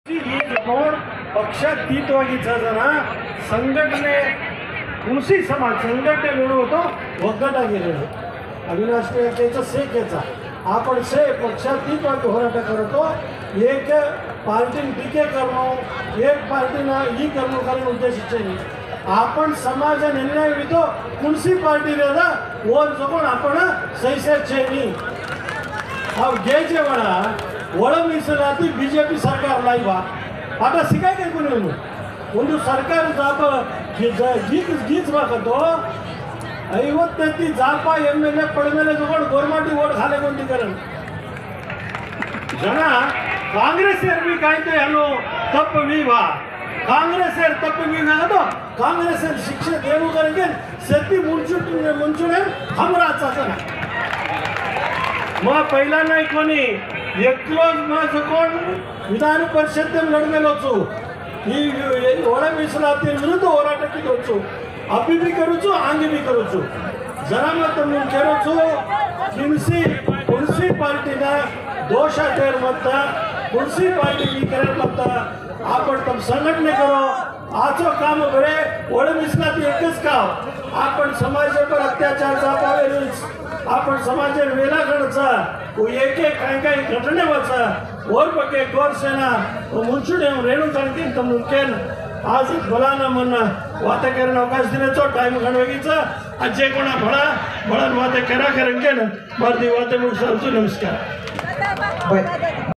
कोण ಪಕ್ಷಾತೀತವಾಗಿದ್ದ ಜನ ಸಂಘಟನೆ ಹುಣಸಿ समाज संघटने मिळून होतो ಒಗ್ಗಟ್ಟಾಗಿರೋದು अविनाश टेकेचा सेकेचा आपण से पक्षातीत होराಟ करतो एक पार्टी टीके करणं एक पार्टीना ही करणं कारण उद्देशित नाही आपण समाज निर्णय वितो कुणसी पार्टी रेदा ओर जगून आपण सैसेचे नाही अब गेजे वडा ಒಳ ಮೀಸಲಾತಿ ಬಿಜೆಪಿ ಸರ್ಕಾರ ಲೈವ ಆಟ ಸಿಗಾಯ್ಕೆ ಕೊನೆಯನ್ನು ಒಂದು ಸರ್ಕಾರ ಜಾಪ ಗೀಚ್ ಬಾಕತ್ತು 50 ಜಾಪ MLA ಪಡಮೇಲೆ ತಗೊಂಡು ಗೋರ್ಮೆಂಟ್ ಓಟ್ ಖಾಲಿ ಕೊಂಡಿದ್ದಾರೆ ಜನ ಕಾಂಗ್ರೆಸ್ ಏರ್ವಿ ಕಾಯ್ತು ಏನೋ ತಪ್ಪು ವಿವಾ ಕಾಂಗ್ರೆಸ್ ಏರ್ ತಪ್ಪು ವಿವಾಗದು ಕಾಂಗ್ರೆಸ್ ಶಿಕ್ಷೆ ದೇವುಗಳಿಗೆ ಸತ್ತಿ ಮುಂಚೂಣೆ हमराचा मग पहिला नाही कोणी एकलोच माझं कोण विधान परिषद लढमेलोचो ही ಒಳ ಮೀಸಲಾತಿ ವಿರುದ್ಧ ಹೋರಾಟಕ್ಕಿದ್ದೋಚು ಅಬ್ಬಿ ಬಿ ಕರುಚು ಆಂಗಿ ಬಿ ಕರುಚು जरा मत केरोचु कुणसी पार्टीನ दोष ठेर मत कुणसी पार्टी की करत मत आपण तम संघटने करो आजो काम बरे ಒಳ ಮೀಸಲಾತಿ एकच काम आपण समाजावर अत्याचार जापावे आपण समाजावर वेला करचा एक एक काही घटनेवरचा और पके गोर सेना मुंचुडे रेणू सांगतील तर मुमकिन आज बोलाना म्हणा वाता करणं अवकाश दिल्याचो टाइम घडवायचा आज जे कोणा भळा भळा वाता करा करेन के ना बार दी वाता मुख नमस्कार